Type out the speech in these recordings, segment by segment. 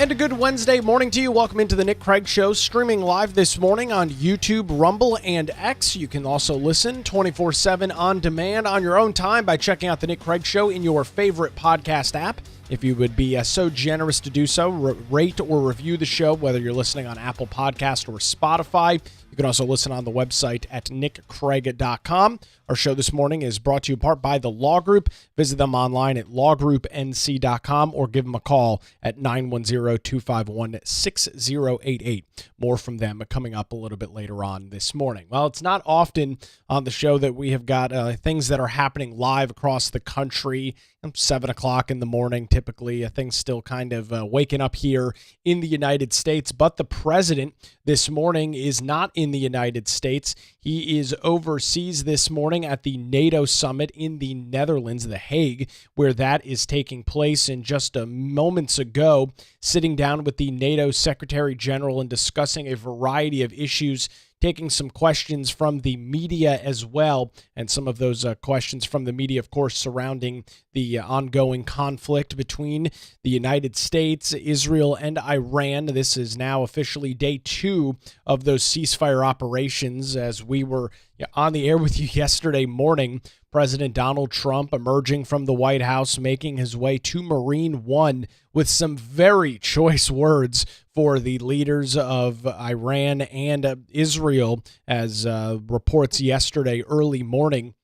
And a good Wednesday morning to you. Welcome into the Nick Craig Show, streaming live this morning on YouTube, Rumble, and X. You can also listen 24/7 on demand on your own time by checking out the Nick Craig Show in your favorite podcast app. If you would be so generous to do so, rate or review the show, whether you're listening on Apple Podcast or Spotify. You can also listen on the website at nickcraig.com. Our show this morning is brought to you in part by the Law Group. Visit them online at lawgroupnc.com or give them a call at 910-251-6088. More from them coming up a little bit later on this morning. Well, it's not often on the show that we have got things that are happening live across the country. 7 o'clock in the morning, typically. Things still kind of waking up here in the United States. But the president this morning is not in the United States. He is overseas this morning at the NATO summit in the Netherlands, The Hague, where that is taking place. And just moments ago, sitting down with the NATO Secretary General and discussing a variety of issues, taking some questions from the media as well, and some of those questions from the media, of course, surrounding the ongoing conflict between the United States, Israel, and Iran. This is now officially day 2 of those ceasefire operations. As we were on the air with you yesterday morning, President Donald Trump emerging from the White House, making his way to Marine One with some very choice words for the leaders of Iran and Israel, as reports yesterday early morning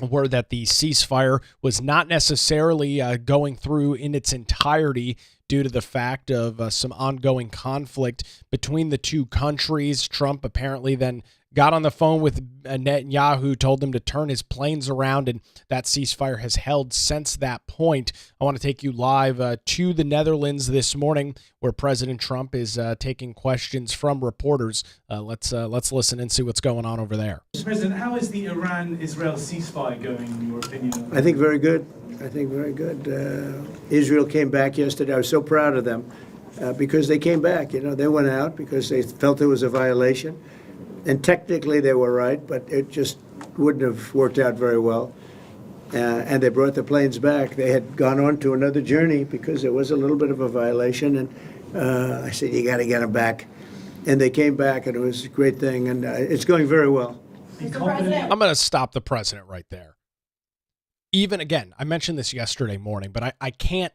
were that the ceasefire was not necessarily going through in its entirety due to the fact of some ongoing conflict between the two countries. Trump apparently then got on the phone with Netanyahu, told him to turn his planes around, and that ceasefire has held since that point. I want to take you live to the Netherlands this morning, where President Trump is taking questions from reporters. Let's listen and see what's going on over there. Mr. President, how is the Iran-Israel ceasefire going, in your opinion? I think very good. Very good. Israel came back yesterday. I was so proud of them because they came back. They went out because they felt there was a violation. And technically they were right, but it just wouldn't have worked out very well. And they brought the planes back. They had gone on to another journey because there was a little bit of a violation. And I said, you got to get them back. And they came back, and it was a great thing. And it's going very well. I'm going to stop the president right there. Even again, I mentioned this yesterday morning, but I can't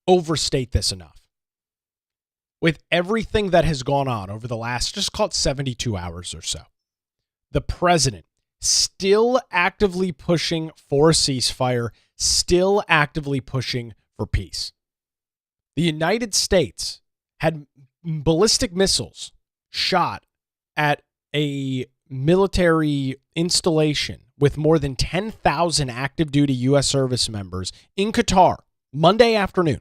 overstate this enough. With everything that has gone on over the last, just call it 72 hours or so, the president still actively pushing for a ceasefire, still actively pushing for peace. The United States had ballistic missiles shot at a military installation with more than 10,000 active duty U.S. service members in Qatar Monday afternoon.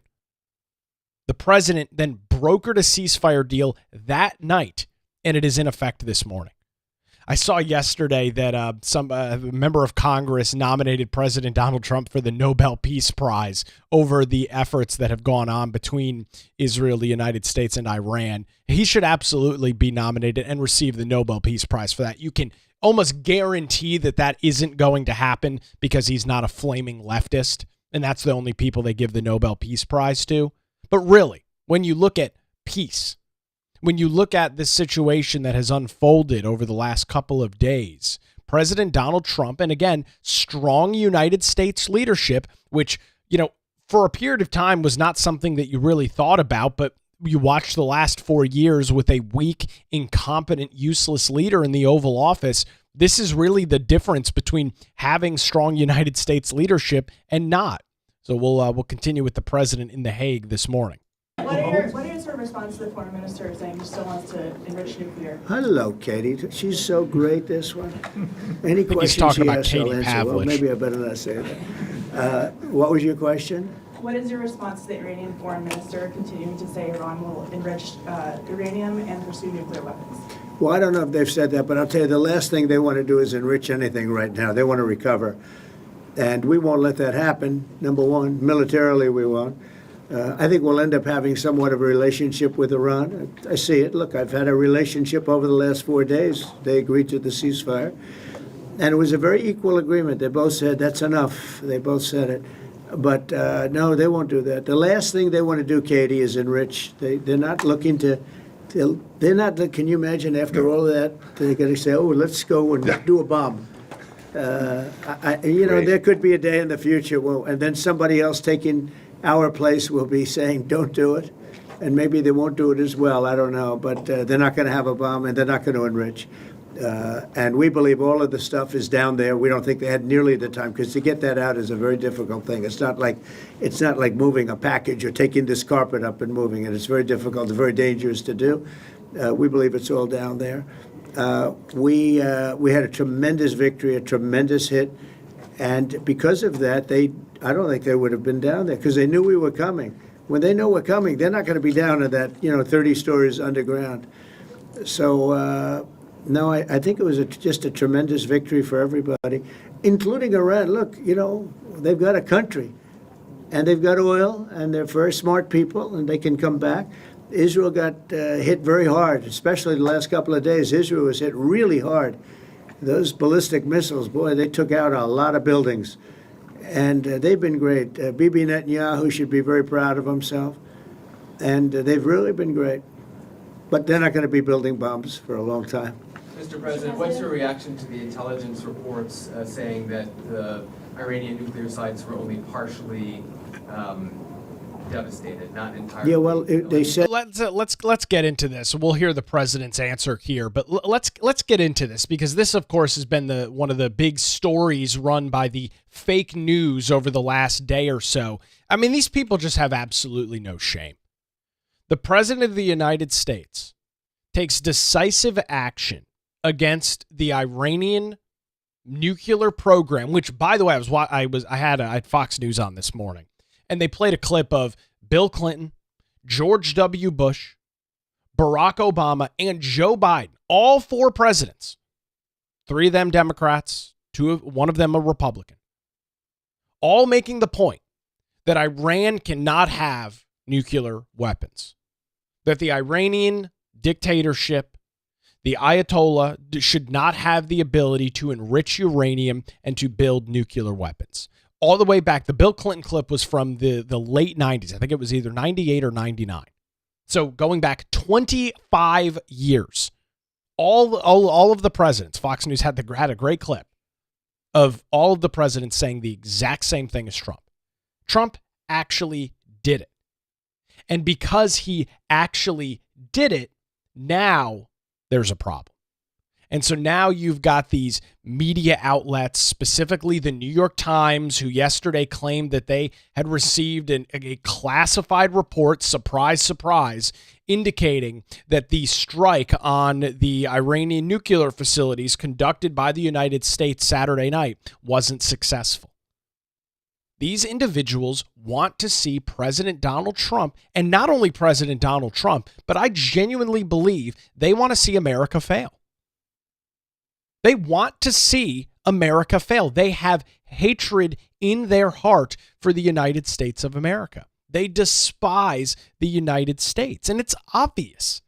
The president then brokered a ceasefire deal that night, and it is in effect this morning. I saw yesterday that some member of Congress nominated President Donald Trump for the Nobel Peace Prize over the efforts that have gone on between Israel, the United States, and Iran. He should absolutely be nominated and receive the Nobel Peace Prize for that. You can almost guarantee that that isn't going to happen because he's not a flaming leftist, and that's the only people they give the Nobel Peace Prize to. But really, when you look at peace, when you look at this situation that has unfolded over the last couple of days, President Donald Trump, and again, strong United States leadership, which, for a period of time was not something that you really thought about, but you watched the last 4 years with a weak, incompetent, useless leader in the Oval Office. This is really the difference between having strong United States leadership and not. So we'll continue with the president in The Hague this morning. What are your sort of response to the former minister saying he still wants to enrich nuclear? Hello, Katie. She's so great, this one. Any questions he's talking about Katie Katie I'll answer. Well, Pavlich. maybe I better not say that. What was your question? What is your response to the Iranian foreign minister continuing to say Iran will enrich uranium and pursue nuclear weapons? Well, I don't know if they've said that, but I'll tell you, the last thing they want to do is enrich anything right now. They want to recover. And we won't let that happen, number one. Militarily, we won't. I think we'll end up having somewhat of a relationship with Iran. I see it. Look, I've had a relationship over the last 4 days. They agreed to the ceasefire. And it was a very equal agreement. They both said, that's enough. They both said it. But no, they won't do that. The last thing they want to do, Katie, is enrich. They're not looking to. They're not. Can you imagine after all of that, they're going to say, "Oh, let's go and do a bomb." There could be a day in the future, and then somebody else taking our place will be saying, "Don't do it," and maybe they won't do it as well. I don't know, but they're not going to have a bomb, and they're not going to enrich. And we believe all of the stuff is down there. We don't think they had nearly the time, because to get that out is a very difficult thing. It's not like moving a package or taking this carpet up and moving it. It's very difficult, very dangerous to do. We believe it's all down there. We had a tremendous victory, a tremendous hit, and because of that, I don't think they would have been down there, because they knew we were coming. When they know we're coming, they're not going to be down in that 30 stories underground. So. No, I think it was just a tremendous victory for everybody, including Iran. Look, they've got a country, and they've got oil, and they're very smart people, and they can come back. Israel got hit very hard, especially the last couple of days. Israel was hit really hard. Those ballistic missiles, boy, they took out a lot of buildings, and they've been great. Bibi Netanyahu should be very proud of himself, and they've really been great. But they're not going to be building bombs for a long time. Mr. President, what's your reaction to the intelligence reports saying that the Iranian nuclear sites were only partially devastated, not entirely? Yeah, well, they said. Let's get into this. We'll hear the president's answer here, but let's get into this, because this, of course, has been one of the big stories run by the fake news over the last day or so. I mean, these people just have absolutely no shame. The president of the United States takes decisive action against the Iranian nuclear program, which, by the way, I had Fox News on this morning, and they played a clip of Bill Clinton, George W. Bush, Barack Obama, and Joe Biden, all four presidents, three of them Democrats, one of them a Republican, all making the point that Iran cannot have nuclear weapons, that the Iranian dictatorship, the Ayatollah, should not have the ability to enrich uranium and to build nuclear weapons. All the way back, the Bill Clinton clip was from the late 90s. I think it was either 98 or 99. So going back 25 years, all of the presidents, Fox News had a great clip of all of the presidents saying the exact same thing as Trump. Trump actually did it. And because he actually did it, now there's a problem. And so now you've got these media outlets, specifically the New York Times, who yesterday claimed that they had received a classified report, surprise, surprise, indicating that the strike on the Iranian nuclear facilities conducted by the United States Saturday night wasn't successful. These individuals want to see President Donald Trump, and not only President Donald Trump, but I genuinely believe they want to see America fail. They want to see America fail. They have hatred in their heart for the United States of America. They despise the United States, and it's obvious.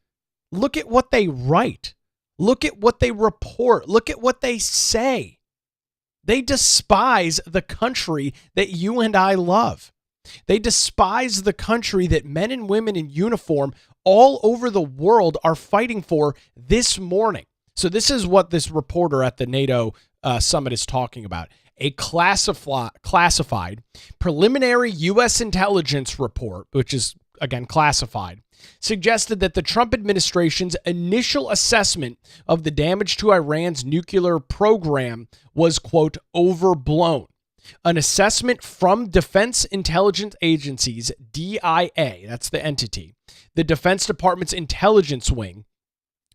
Look at what they write. Look at what they report. Look at what they say. They despise the country that you and I love. They despise the country that men and women in uniform all over the world are fighting for this morning. So this is what this reporter at the NATO summit is talking about. A classified preliminary U.S. intelligence report, which is, again, classified, suggested that the Trump administration's initial assessment of the damage to Iran's nuclear program was, quote, overblown. An assessment from Defense Intelligence Agency's DIA, that's the entity, the Defense Department's intelligence wing,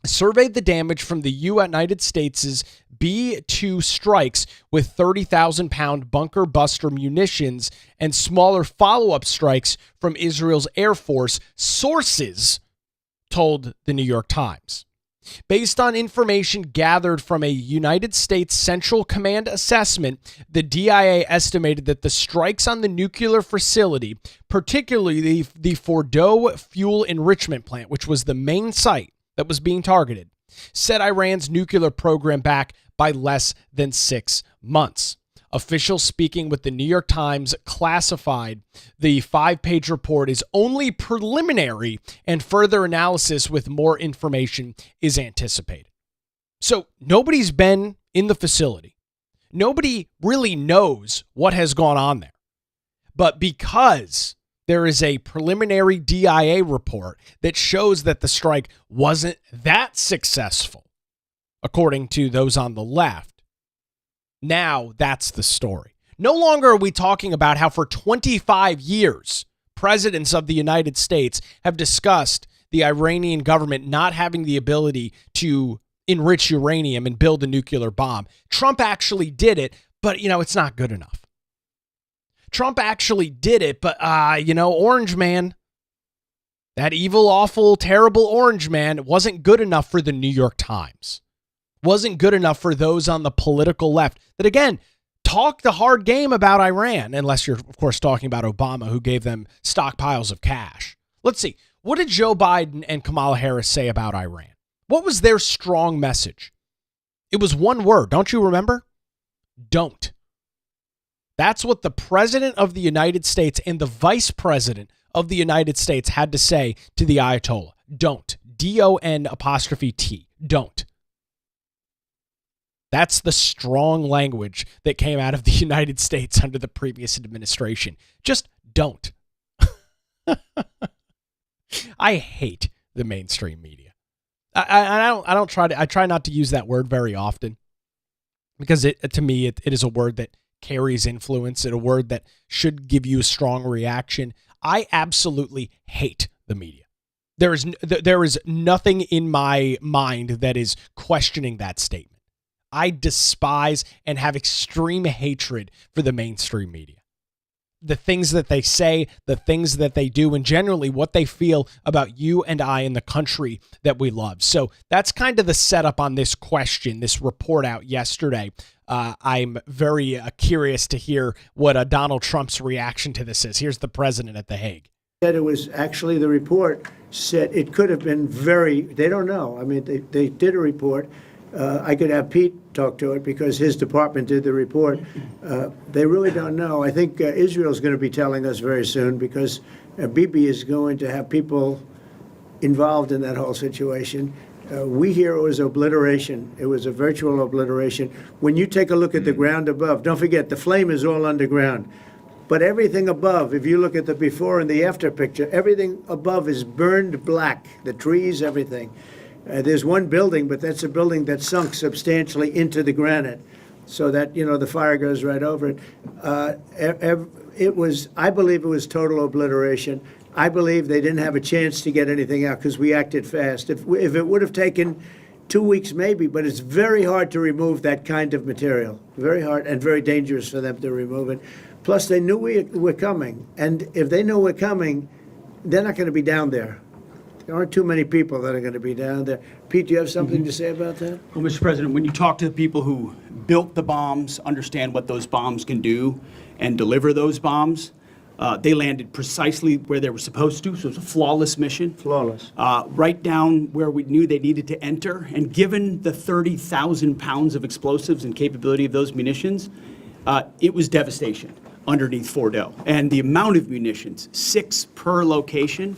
surveyed the damage from the United States' B-2 strikes with 30,000-pound bunker buster munitions and smaller follow-up strikes from Israel's Air Force, sources told the New York Times. Based on information gathered from a United States Central Command assessment, the DIA estimated that the strikes on the nuclear facility, particularly the Fordow fuel enrichment plant, which was the main site that was being targeted, set Iran's nuclear program back by less than 6 months. Officials speaking with the New York Times classified the 5-page report is only preliminary and further analysis with more information is anticipated. So nobody's been in the facility. Nobody really knows what has gone on there. But because there is a preliminary DIA report that shows that the strike wasn't that successful, according to those on the left, now that's the story. No longer are we talking about how for 25 years, presidents of the United States have discussed the Iranian government not having the ability to enrich uranium and build a nuclear bomb. Trump actually did it, but, it's not good enough. Trump actually did it, but, Orange Man, that evil, awful, terrible Orange Man, wasn't good enough for the New York Times. Wasn't good enough for those on the political left that, again, talk the hard game about Iran, unless you're, of course, talking about Obama, who gave them stockpiles of cash. Let's see. What did Joe Biden and Kamala Harris say about Iran? What was their strong message? It was one word. Don't you remember? Don't. That's what the president of the United States and the vice president of the United States had to say to the Ayatollah. Don't. D-O-N''T. Don't. That's the strong language that came out of the United States under the previous administration. Just don't. I hate the mainstream media. I try not to use that word very often because to me it is a word that carries influence, and a word that should give you a strong reaction. I absolutely hate the media. There is nothing in my mind that is questioning that statement. I despise and have extreme hatred for the mainstream media. The things that they say, the things that they do, and generally what they feel about you and I and the country that we love. So that's kind of the setup on this question, this report out yesterday. I'm very curious to hear what Donald Trump's reaction to this is. Here's the president at The Hague. It was actually, the report said it could have been they don't know. I mean, they did a report. I could have Pete talk to it because his department did the report. They really don't know. I think Israel's going to be telling us very soon because Bibi is going to have people involved in that whole situation. We hear it was obliteration. It was a virtual obliteration. When you take a look at the ground above, don't forget the flame is all underground. But everything above, if you look at the before and the after picture, everything above is burned black, the trees, everything. There's one building, but that's a building that sunk substantially into the granite so that, the fire goes right over it. I believe it was total obliteration. I believe they didn't have a chance to get anything out because we acted fast. If it would have taken 2 weeks, maybe, but it's very hard to remove that kind of material. Very hard and very dangerous for them to remove it. Plus, they knew we were coming. And if they know we're coming, they're not going to be down there. There aren't too many people that are going to be down there. Pete, do you have something to say about that? Well, Mr. President, when you talk to the people who built the bombs, understand what those bombs can do, and deliver those bombs, they landed precisely where they were supposed to, so it was a flawless mission. Flawless. Right down where we knew they needed to enter. And given the 30,000 pounds of explosives and capability of those munitions, it was devastation underneath Fordo. And the amount of munitions, 6 per location,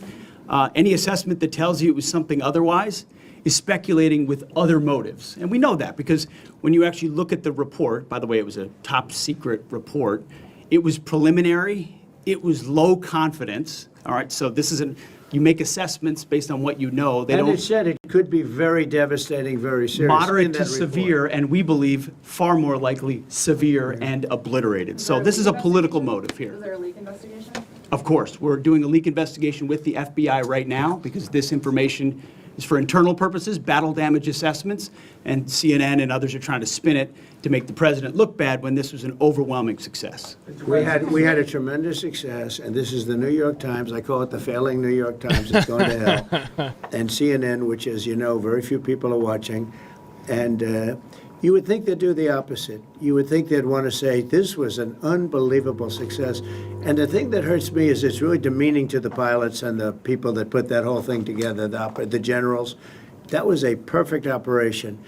any assessment that tells you it was something otherwise is speculating with other motives. And we know that because when you actually look at the report, by the way, it was a top secret report, it was preliminary, it was low confidence. All right, so this isn't, you make assessments based on what you know. It said it could be very devastating, very serious. Moderate to severe, and we believe far more likely severe and obliterated. So this is a political motive here. Was there a leak investigation? Of course, we're doing a leak investigation with the FBI right now because this information is for internal purposes, battle damage assessments, and CNN and others are trying to spin it to make the president look bad when this was an overwhelming success. We had a tremendous success, and this is the New York Times. I call it the failing New York Times. It's going to hell. And CNN, which, as you know, very few people are watching. And you would think they'd do the opposite. You would think they'd want to say, this was an unbelievable success. And the thing that hurts me is it's really demeaning to the pilots and the people that put that whole thing together, the generals. That was a perfect operation.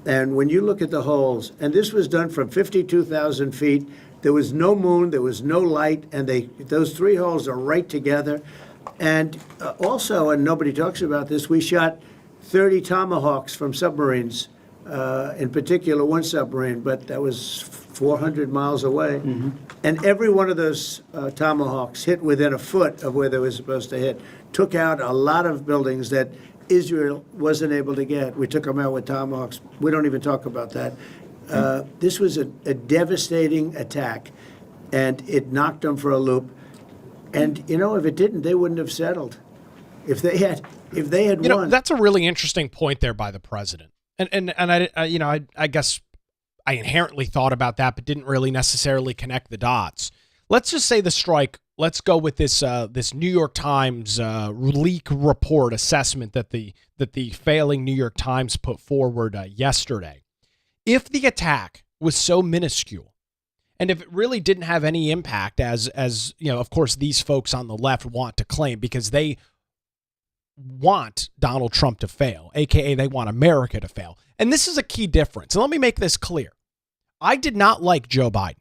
And when you look at the holes, and this was done from 52,000 feet, there was no moon, there was no light, and those 3 holes are right together. And also, and nobody talks about this, we shot 30 Tomahawks from submarines, in particular one submarine, but that was 400 miles away. And every one of those Tomahawks hit within a foot of where they were supposed to hit. Took out a lot of buildings that Israel wasn't able to get. We took them out with Tomahawks. We don't even talk about that. This was a devastating attack, and it knocked them for a loop. And, you know, if it didn't, they wouldn't have settled. If they had You know, won. that's a really interesting point there by the president. And I guess I inherently thought about that, but didn't really necessarily connect the dots. Let's just say the strike. Let's go with this this New York Times leak report assessment that the failing New York Times put forward yesterday. If the attack was so minuscule, and if it really didn't have any impact, as you know, of course, these folks on the left want to claim, because they want Donald Trump to fail, aka they want America to fail. And this is a key difference. And let me make this clear. I did not like Joe Biden.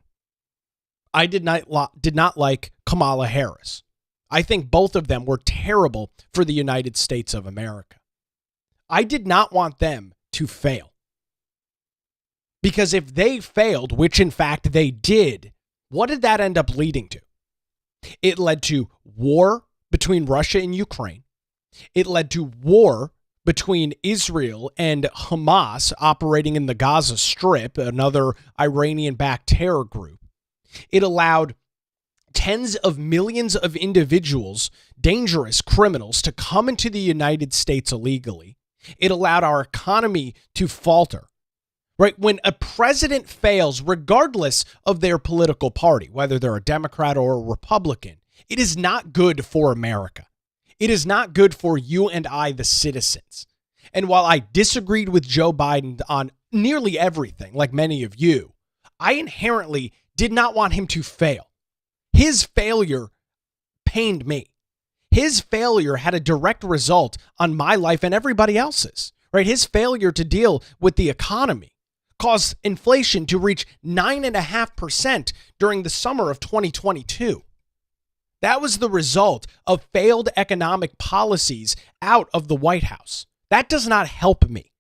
I did not like Kamala Harris. I think both of them were terrible for the United States of America. I did not want them to fail. Because if they failed, which in fact they did, what did that end up leading to? It led to war between Russia and Ukraine. It led to war between Israel and Hamas operating in the Gaza Strip, another Iranian-backed terror group. It allowed tens of millions of individuals, dangerous criminals, to come into the United States illegally. It allowed our economy to falter. Right? When a president fails, regardless of their political party, whether they're a Democrat or a Republican, it is not good for America. It is not good for you and I, the citizens. And while I disagreed with Joe Biden on nearly everything, like many of you, I inherently did not want him to fail. His failure pained me. His failure had a direct result on my life and everybody else's, right? His failure to deal with the economy caused inflation to reach 9.5% during the summer of 2022. That was the result of failed economic policies out of the White House. That does not help me.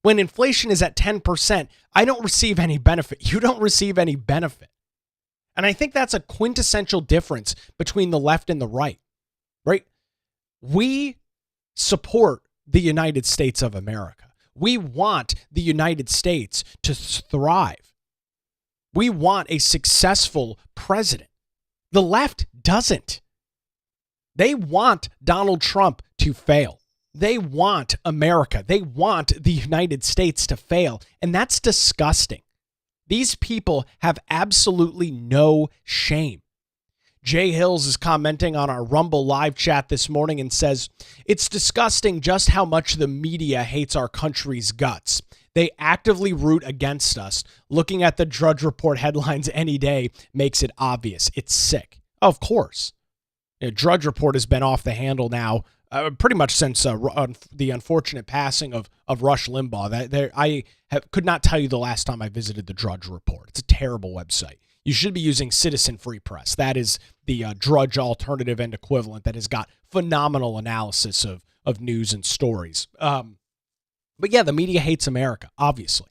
When inflation is at 10%, I don't receive any benefit. You don't receive any benefit. And I think that's a quintessential difference between the left and the right, right? We support the United States of America. We want the United States to thrive. We want a successful president. The left doesn't. They want Donald Trump to fail. They want America. They want the United States to fail. And that's disgusting. These people have absolutely no shame. Jay Hills is commenting on our Rumble live chat this morning and says, "It's disgusting just how much the media hates our country's guts. They actively root against us. Looking at the Drudge Report headlines any day makes it obvious. It's sick." Of course. Drudge Report has been off the handle now pretty much since the unfortunate passing of Rush Limbaugh. I could not tell you the last time I visited the Drudge Report. It's a terrible website. You should be using Citizen Free Press. That is the Drudge alternative and equivalent that has got phenomenal analysis of news and stories. But yeah, the media hates America, obviously.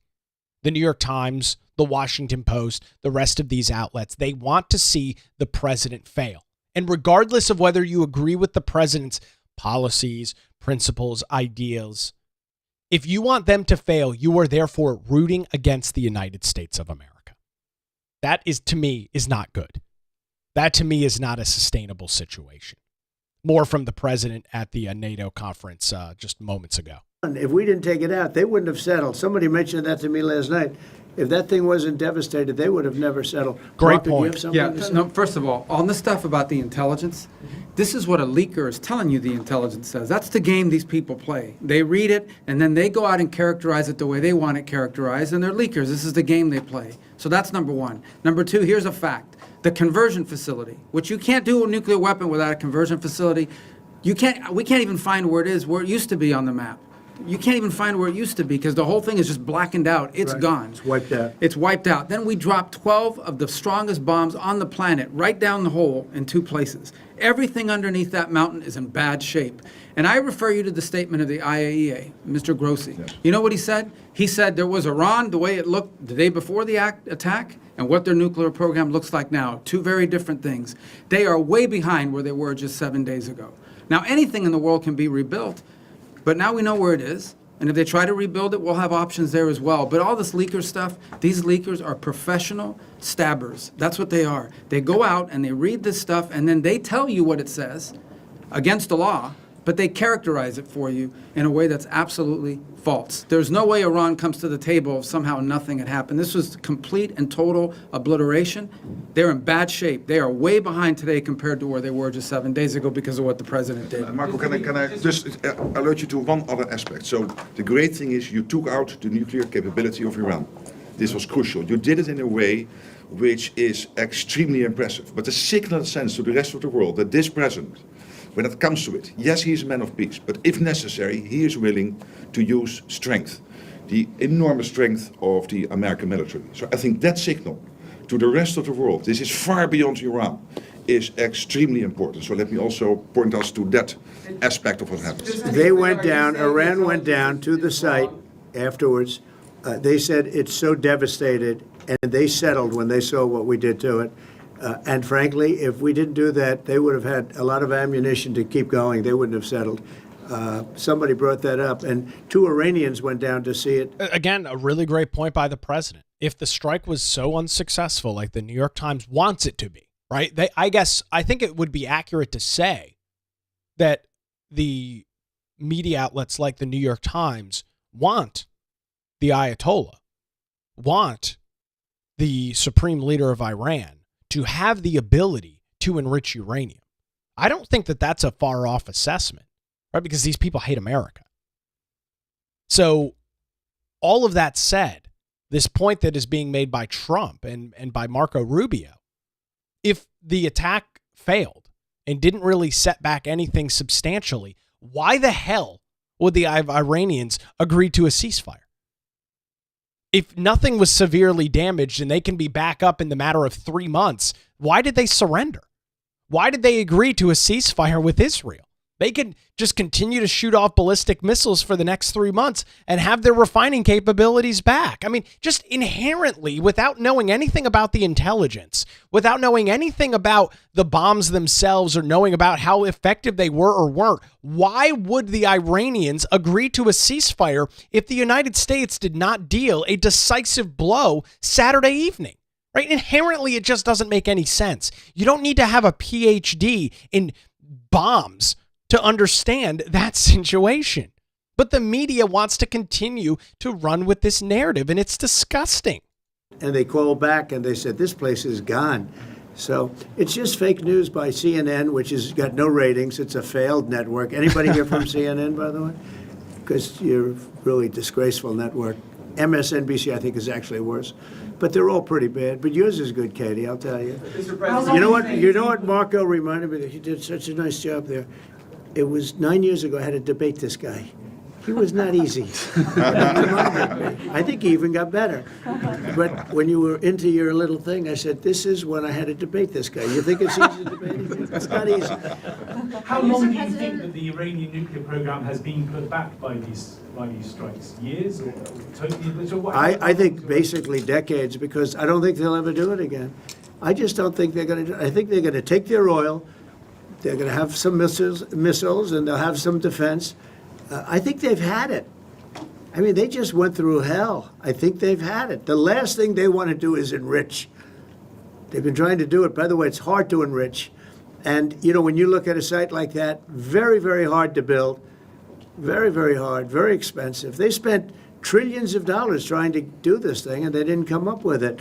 The New York Times, the Washington Post, the rest of these outlets, they want to see the president fail. And regardless of whether you agree with the president's policies, principles, ideas, if you want them to fail, you are therefore rooting against the United States of America. That is, to me, is not good. That, to me, is not a sustainable situation. More from the president at the NATO conference just moments ago. If we didn't take it out, they wouldn't have settled. Somebody mentioned that to me last night. If that thing wasn't devastated, they would have never settled. Great Mark, do you point. have something Yeah, to say? no, first of all, on the stuff about the intelligence, this is what a leaker is telling you the intelligence says. That's the game these people play. They read it, and then they go out and characterize it the way they want it characterized, and they're leakers. This is the game they play. So that's number one. Number two, here's a fact. The conversion facility, which you can't do a nuclear weapon without a conversion facility, we can't even find where it is, where it used to be on the map. You can't even find where it used to be because the whole thing is just blackened out. It's Right. gone. It's wiped out. It's wiped out. Then we dropped 12 of the strongest bombs on the planet right down the hole in 2 places. Everything underneath that mountain is in bad shape. And I refer you to the statement of the IAEA, Mr. Grossi. You know what he said? He said there was Iran, the way it looked the day before the attack, and what their nuclear program looks like now. 2 very different things. They are way behind where they were just 7 days ago. Now, anything in the world can be rebuilt, but now we know where it is. And if they try to rebuild it, we'll have options there as well. But all this leaker stuff, these leakers are professional stabbers. That's what they are. They go out and they read this stuff, and then they tell you what it says against the law, but they characterize it for you in a way that's absolutely false. There's no way Iran comes to the table if somehow nothing had happened. This was complete and total obliteration. They're in bad shape. They are way behind today compared to where they were just 7 days ago because of what the president did. Marco, can I just alert you to one other aspect? So the great thing is you took out the nuclear capability of Iran. This was crucial. You did it in a way which is extremely impressive. But the signal sends to the rest of the world that this president, when it comes to it, yes, he is a man of peace, but if necessary, he is willing to use strength, the enormous strength of the American military. So I think that signal to the rest of the world, this is far beyond Iran, is extremely important. So let me also point us to that aspect of what happens. They went down, Iran went down to the site afterwards. They said it's so devastated, and they settled when they saw what we did to it. And frankly, if we didn't do that, they would have had a lot of ammunition to keep going. They wouldn't have settled. Somebody brought that up, and 2 Iranians went down to see it. Again, a really great point by the president. If the strike was so unsuccessful, like the New York Times wants it to be, right? I think it would be accurate to say that the media outlets like the New York Times want the Ayatollah, want the supreme leader of Iran to have the ability to enrich uranium. I don't think that that's a far off assessment, right? Because these people hate America. So all of that said, this point that is being made by Trump and by Marco Rubio, if the attack failed and didn't really set back anything substantially, why the hell would the Iranians agree to a ceasefire? If nothing was severely damaged and they can be back up in the matter of 3 months, why did they surrender? Why did they agree to a ceasefire with Israel? They could just continue to shoot off ballistic missiles for the next 3 months and have their refining capabilities back. I mean, just inherently, without knowing anything about the intelligence, without knowing anything about the bombs themselves or knowing about how effective they were or weren't, why would the Iranians agree to a ceasefire if the United States did not deal a decisive blow Saturday evening? Right? Inherently, it just doesn't make any sense. You don't need to have a PhD in bombs to understand that situation. But the media wants to continue to run with this narrative, and it's disgusting. And they called back and they said, this place is gone. So it's just fake news by CNN, which has got no ratings. It's a failed network. Anybody here from CNN, by the way? Because you're a really disgraceful network. MSNBC, I think, is actually worse. But they're all pretty bad. But yours is good, Katie, I'll tell you. Mr. President, You know what Marco reminded me that he did such a nice job there. It was 9 years ago I had to debate this guy. He was not easy. I think he even got better. But when you were into your little thing, I said, this is when I had to debate this guy. You think it's easy to debate him? It's not easy. How long do you think that the Iranian nuclear program has been put back by these strikes? Years or totally? So what? I think basically decades, because I don't think they'll ever do it again. I just don't think they're going to do it. I think they're going to take their oil. They're going to have some missiles, and they'll have some defense. I think they've had it. I mean, they just went through hell. I think they've had it. The last thing they want to do is enrich. They've been trying to do it. By the way, it's hard to enrich. And, you know, when you look at a site like that, very, very hard to build. Very, very hard, very expensive. They spent trillions of dollars trying to do this thing, and they didn't come up with it.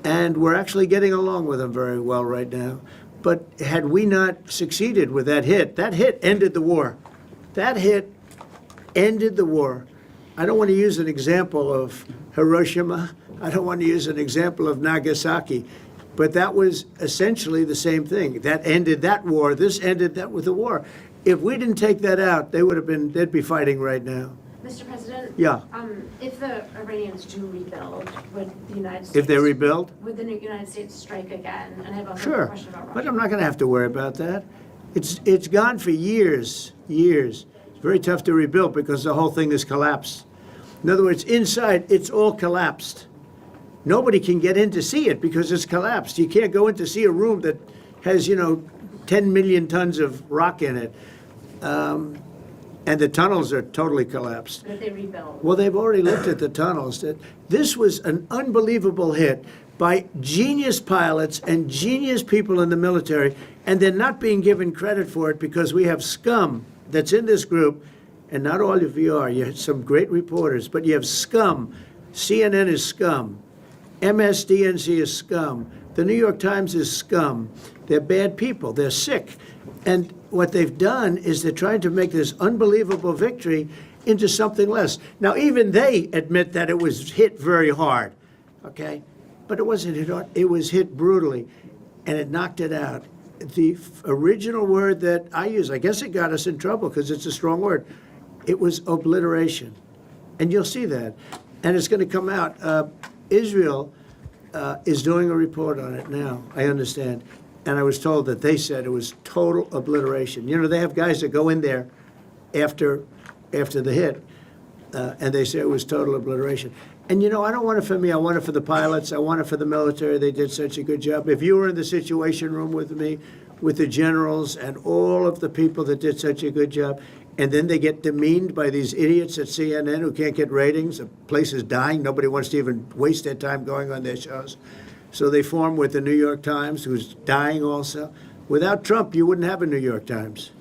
And we're actually getting along with them very well right now. But had we not succeeded with that hit ended the war. That hit ended the war. I don't want to use an example of Hiroshima. I don't want to use an example of Nagasaki. But that was essentially the same thing. That ended that war. This ended that with the war. if we didn't take that out, they'd be fighting right now. Mr. President? Yeah. If the Iranians do rebuild, would the United States... If they rebuild? Would the United States strike again? And I have a Sure, question about Russia. but I'm not going to have to worry about that. It's gone for years. It's very tough to rebuild because the whole thing is collapsed. In other words, inside, it's all collapsed. Nobody can get in to see it because it's collapsed. You can't go in to see a room that has, 10 million tons of rock in it. And the tunnels are totally collapsed. But if they rebuild? Well, they've already looked at the tunnels. This was an unbelievable hit by genius pilots and genius people in the military, and they're not being given credit for it because we have scum that's in this group, and not all of you are. You have some great reporters, but you have scum. CNN is scum. MSDNC is scum. The New York Times is scum. They're bad people. They're sick. And what they've done is they're trying to make this unbelievable victory into something less. Now, even they admit that it was hit very hard, okay? But it wasn't hit hard. It was hit brutally, and it knocked it out. The original word that I use, I guess it got us in trouble because it's a strong word. It was obliteration. And you'll see that. And it's going to come out. Israel is doing a report on it now, I understand. And I was told that they said it was total obliteration. They have guys that go in there after the hit, and they say it was total obliteration. And, I don't want it for me. I want it for the pilots. I want it for the military. They did such a good job. If you were in the Situation Room with me, with the generals and all of the people that did such a good job, and then they get demeaned by these idiots at CNN who can't get ratings, the place is dying. Nobody wants to even waste their time going on their shows. So they form with the New York Times, who's dying also. Without Trump, you wouldn't have a New York Times.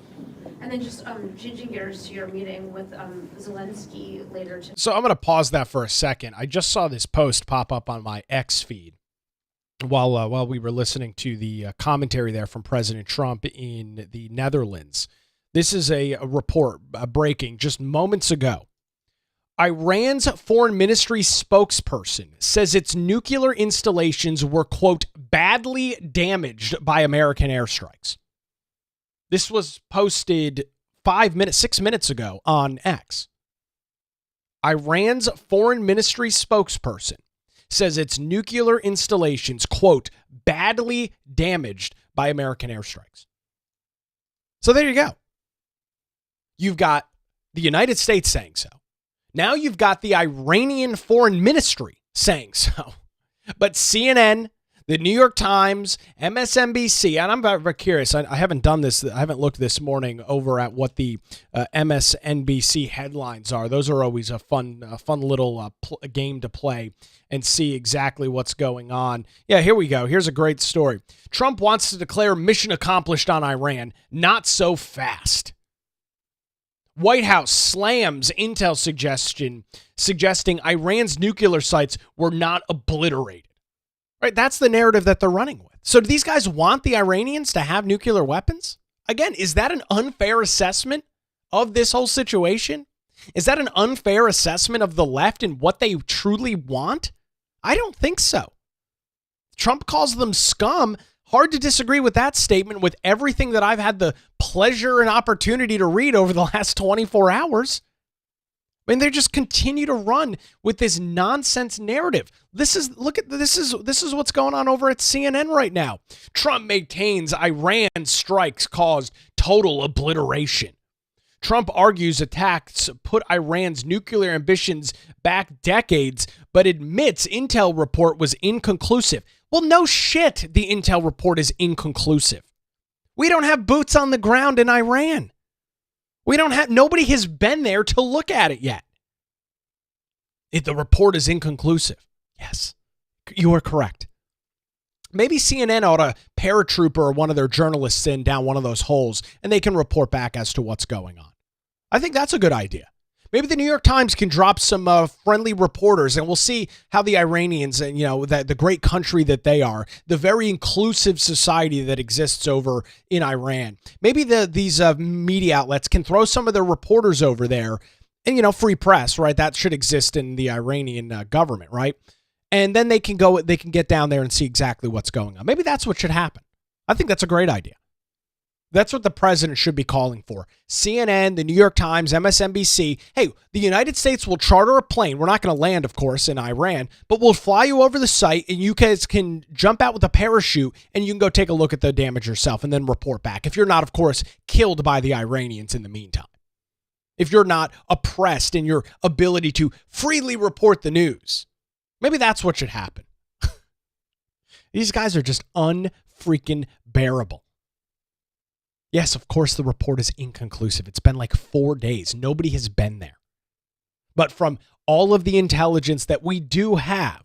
And then just changing gears to your meeting with Zelensky later today. So I'm going to pause that for a second. I just saw this post pop up on my X feed while we were listening to the commentary there from President Trump in the Netherlands. This is a report breaking just moments ago. Iran's foreign ministry spokesperson says its nuclear installations were, quote, badly damaged by American airstrikes. This was posted 6 minutes ago on X. Iran's foreign ministry spokesperson says its nuclear installations, quote, badly damaged by American airstrikes. So there you go. You've got the United States saying so. Now you've got the Iranian foreign ministry saying so. But CNN, the New York Times, MSNBC, and I'm very curious. I haven't done this. I haven't looked this morning over at what the MSNBC headlines are. Those are always a fun little game to play and see exactly what's going on. Yeah, here we go. Here's a great story. Trump wants to declare mission accomplished on Iran. Not so fast. White House slams intel suggesting Iran's nuclear sites were not obliterated. Right? That's the narrative that they're running with. So do these guys want the Iranians to have nuclear weapons? Again, is that an unfair assessment of this whole situation? Is that an unfair assessment of the left and what they truly want? I don't think so. Trump calls them scum. Hard to disagree with that statement with everything that I've had the pleasure and opportunity to read over the last 24 hours. I mean, they just continue to run with this nonsense narrative. This is what's going on over at CNN right now. Trump maintains Iran strikes caused total obliteration. Trump argues attacks put Iran's nuclear ambitions back decades, but admits intel report was inconclusive. Well, no shit, the intel report is inconclusive. We don't have boots on the ground in Iran. Nobody has been there to look at it yet. The report is inconclusive. Yes, you are correct. Maybe CNN ought to paratrooper or one of their journalists in down one of those holes and they can report back as to what's going on. I think that's a good idea. Maybe the New York Times can drop some friendly reporters and we'll see how the Iranians and, the great country that they are, the very inclusive society that exists over in Iran. Maybe these media outlets can throw some of their reporters over there and, free press, right? That should exist in the Iranian government, right? And then they can get down there and see exactly what's going on. Maybe that's what should happen. I think that's a great idea. That's what the president should be calling for. CNN, the New York Times, MSNBC. Hey, the United States will charter a plane. We're not going to land, of course, in Iran, but we'll fly you over the site and you guys can jump out with a parachute and you can go take a look at the damage yourself and then report back. If you're not, of course, killed by the Iranians in the meantime. If you're not oppressed in your ability to freely report the news. Maybe that's what should happen. These guys are just unfreaking bearable. Yes, of course, the report is inconclusive. It's been like 4 days. Nobody has been there. But from all of the intelligence that we do have,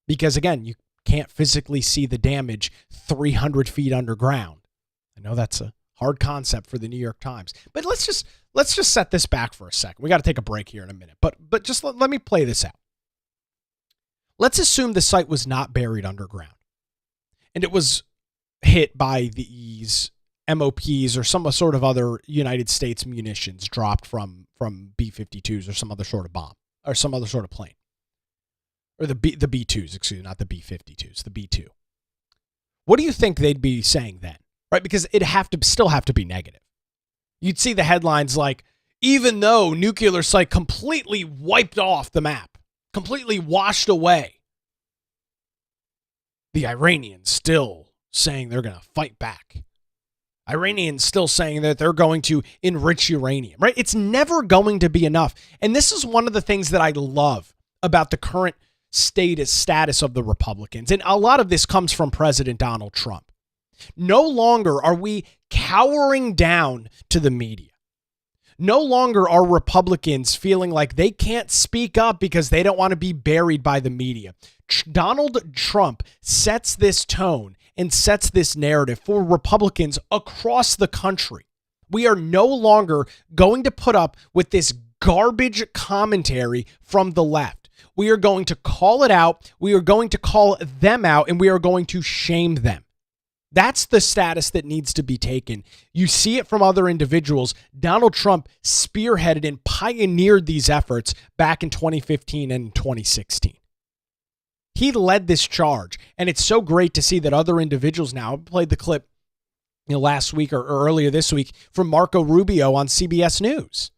because again, you can't physically see the damage 300 feet underground. I know that's a hard concept for the New York Times. But let's just set this back for a second. We got to take a break here in a minute. But just let me play this out. Let's assume the site was not buried underground. And it was hit by these MOPs or some sort of other United States munitions dropped from B-52s or some other sort of bomb or some other sort of plane. Or the B-2s, excuse me, not the B-52s, the B-2. What do you think they'd be saying then? Right? Because it'd still have to be negative. You'd see the headlines like, even though nuclear site completely wiped off the map, completely washed away, the Iranians still saying they're going to fight back. Iranians still saying that they're going to enrich uranium, right? It's never going to be enough. And this is one of the things that I love about the current status of the Republicans. And a lot of this comes from President Donald Trump. No longer are we cowering down to the media. No longer are Republicans feeling like they can't speak up because they don't want to be buried by the media. Donald Trump sets this tone and sets this narrative for Republicans across the country. We are no longer going to put up with this garbage commentary from the left. We are going to call it out. We are going to call them out, and we are going to shame them. That's the status that needs to be taken. You see it from other individuals. Donald Trump spearheaded and pioneered these efforts back in 2015 and 2016. He led this charge, and it's so great to see that other individuals now. I played the clip last week or earlier this week from Marco Rubio on CBS News.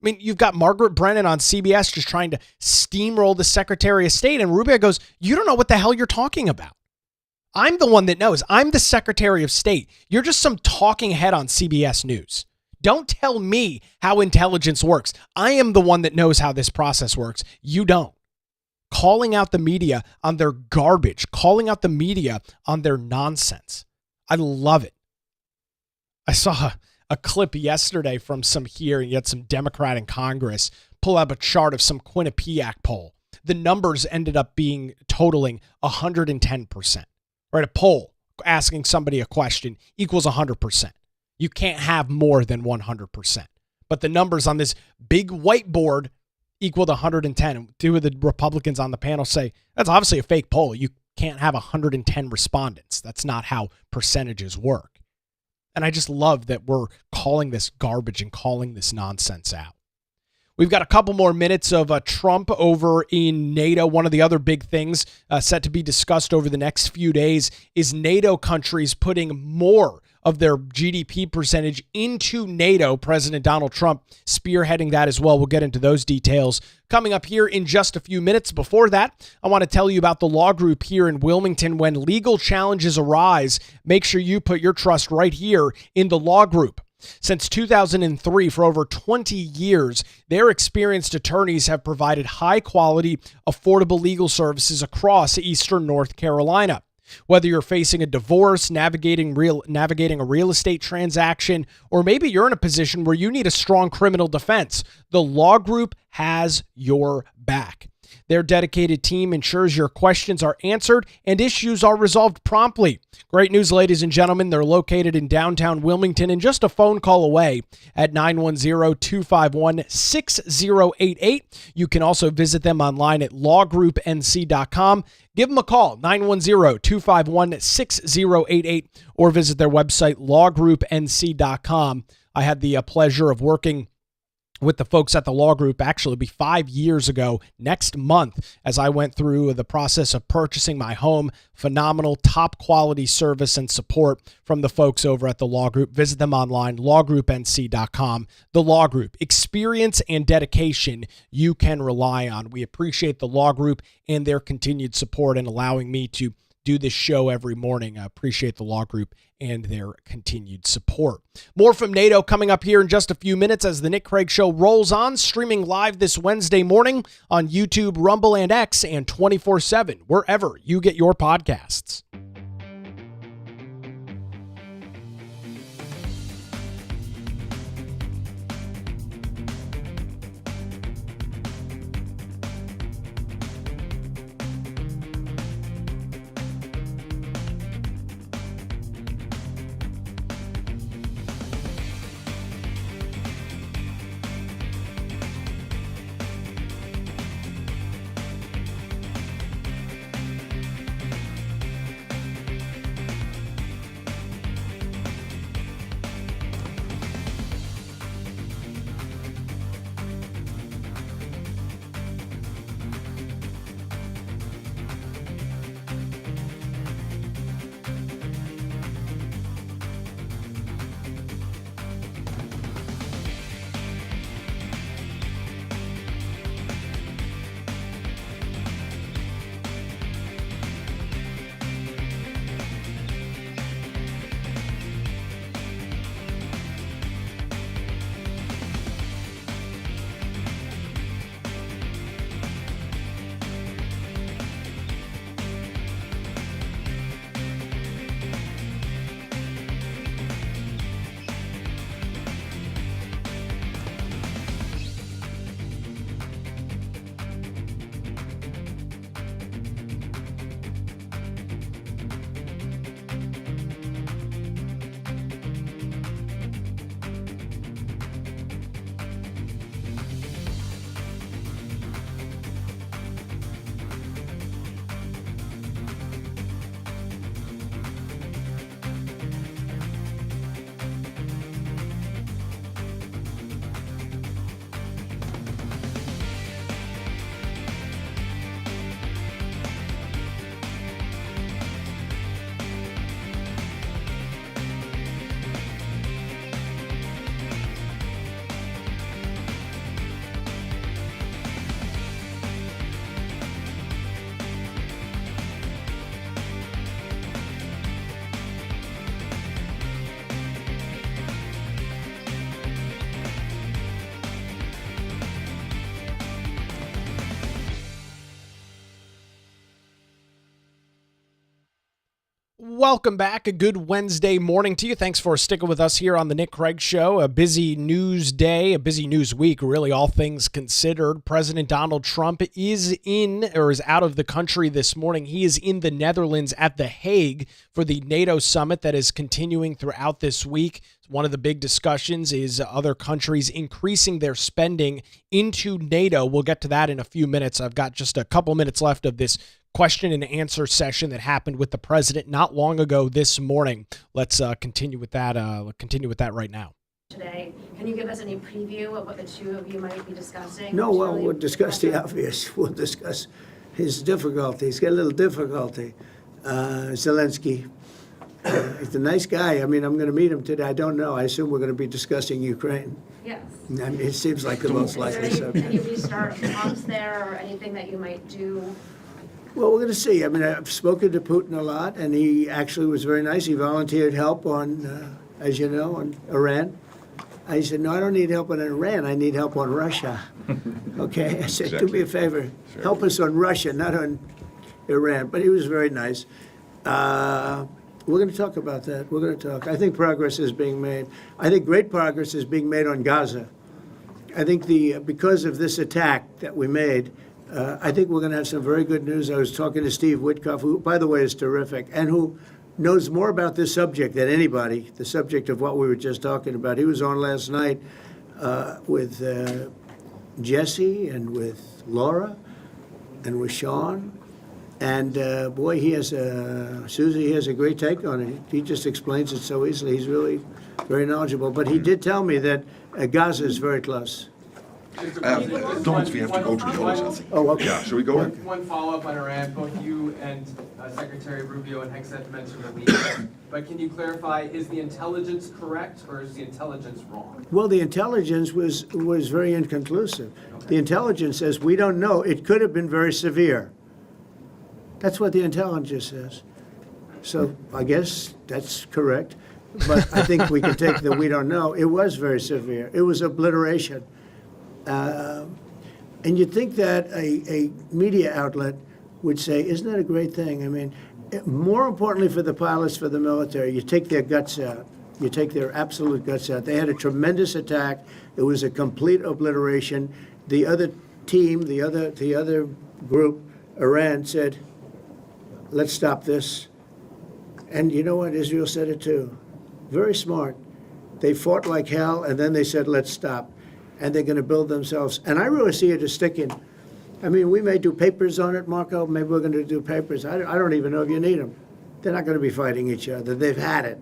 I mean, you've got Margaret Brennan on CBS just trying to steamroll the Secretary of State, and Rubio goes, you don't know what the hell you're talking about. I'm the one that knows. I'm the Secretary of State. You're just some talking head on CBS News. Don't tell me how intelligence works. I am the one that knows how this process works. You don't. Calling out the media on their garbage, calling out the media on their nonsense. I love it. I saw a clip yesterday from some hearing. You had some Democrat in Congress pull up a chart of some Quinnipiac poll. The numbers ended up being totaling 110%. Right? A poll asking somebody a question equals 100%. You can't have more than 100%. But the numbers on this big whiteboard equaled 110. And two of the Republicans on the panel say, that's obviously a fake poll. You can't have 110 respondents. That's not how percentages work. And I just love that we're calling this garbage and calling this nonsense out. We've got a couple more minutes of Trump over in NATO. One of the other big things set to be discussed over the next few days is NATO countries putting more of their GDP percentage into NATO. President Donald Trump spearheading that as well. We'll get into those details coming up here in just a few minutes. Before that, I want to tell you about the law group here in Wilmington. When legal challenges arise, make sure you put your trust right here in the law group. Since 2003, for over 20 years, their experienced attorneys have provided high-quality, affordable legal services across Eastern North Carolina. Whether you're facing a divorce, navigating a real estate transaction, or maybe you're in a position where you need a strong criminal defense, the law group has your back. Their dedicated team ensures your questions are answered and issues are resolved promptly. Great news, ladies and gentlemen. They're located in downtown Wilmington and just a phone call away at 910-251-6088. You can also visit them online at lawgroupnc.com. Give them a call, 910-251-6088, or visit their website, lawgroupnc.com. I had the pleasure of working with the folks at the law group. Actually, it'll be 5 years ago next month as I went through the process of purchasing my home. Phenomenal, top quality service and support from the folks over at the law group. Visit them online, lawgroupnc.com. The law group, experience and dedication you can rely on. We appreciate the law group and their continued support in allowing me to do this show every morning. I appreciate the law group and their continued support. More from NATO coming up here in just a few minutes as the Nick Craig Show rolls on, streaming live this Wednesday morning on YouTube, Rumble, and X, and 24/7, wherever you get your podcasts. Welcome back. A good Wednesday morning to you. Thanks for sticking with us here on the Nick Craig Show. A busy news day, a busy news week, really, all things considered. President Donald Trump is out of the country this morning. He is in the Netherlands at The Hague for the NATO summit that is continuing throughout this week. One of the big discussions is other countries increasing their spending into NATO. We'll get to that in a few minutes. I've got just a couple minutes left of this question and answer session that happened with the president not long ago this morning. Let's continue with that right now. Today, can you give us any preview of what the two of you might be discussing? No, well, we'll discuss the obvious. We'll discuss his difficulty. He's got a little difficulty. Zelensky, he's a nice guy. I mean, I'm going to meet him today. I don't know. I assume we're going to be discussing Ukraine. Yes. I mean, it seems like the most likely Is there any subject. restart talks there or anything that you might do? Well, we're going to see. I mean, I've spoken to Putin a lot, and he actually was very nice. He volunteered help on, as you know, on Iran. I said, no, I don't need help on Iran. I need help on Russia. Okay? I said, do me a favor. Help us on Russia, not on Iran. But he was very nice. We're going to talk about that. We're going to talk. I think progress is being made. I think great progress is being made on Gaza. I think because of this attack that we made, I think we're going to have some very good news. I was talking to Steve Witkoff, who, by the way, is terrific, and who knows more about this subject than anybody, the subject of what we were just talking about. He was on last night with Jesse and with Laura and with Sean. And boy, Susie has a great take on it. He just explains it so easily. He's really very knowledgeable. But he did tell me that Gaza is very close. Don't we have to go to the others, I think? Oh, okay. Yeah, shall we go? One follow-up on Iran, both you and Secretary Rubio and Hegseth mentioned the leak. But can you clarify, is the intelligence correct or is the intelligence wrong? Well, the intelligence was very inconclusive. The intelligence says, we don't know. It could have been very severe. That's what the intelligence says. So I guess that's correct. But I think we can take the we don't know. It was very severe. It was obliteration. And you'd think that a media outlet would say, isn't that a great thing? I mean, more importantly for the pilots, for the military, you take their guts out. You take their absolute guts out. They had a tremendous attack. It was a complete obliteration. The other team, the other group, Iran, said, let's stop this. And you know what? Israel said it too. Very smart. They fought like hell, and then they said, let's stop. And they're going to build themselves. And I really see it as sticking. I mean, we may do papers on it, Marco. Maybe we're going to do papers. I don't even know if you need them. They're not going to be fighting each other. They've had it.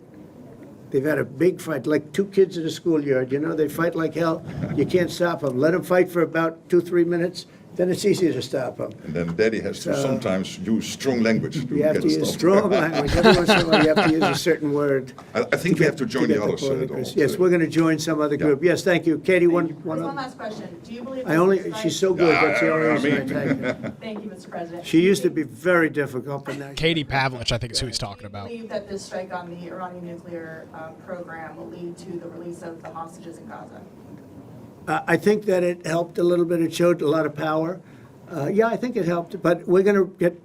They've had a big fight, like two kids in a schoolyard. You know, they fight like hell. You can't stop them. Let them fight for about 2-3 minutes. Then it's easier to stop them. And then Daddy has to sometimes use strong language to You have get to use stopped. strong language. Every once in a while, you have to use a certain word. I think we have to join get the others. point though. across. Yes, we're going to join some other group. Yes, thank you. Katie, one Just one last question. Do you believe I this only, is she's right? so good, that's the only I reason I mean. take her. Thank you, Mr. President. She used to be very difficult, but now. Katie Pavlich, I think is who he's Do talking you about. believe that this strike on the Iranian nuclear program will lead to the release of the hostages in Gaza? I think that it helped a little bit. It showed a lot of power. Yeah, I think it helped, but we're going to get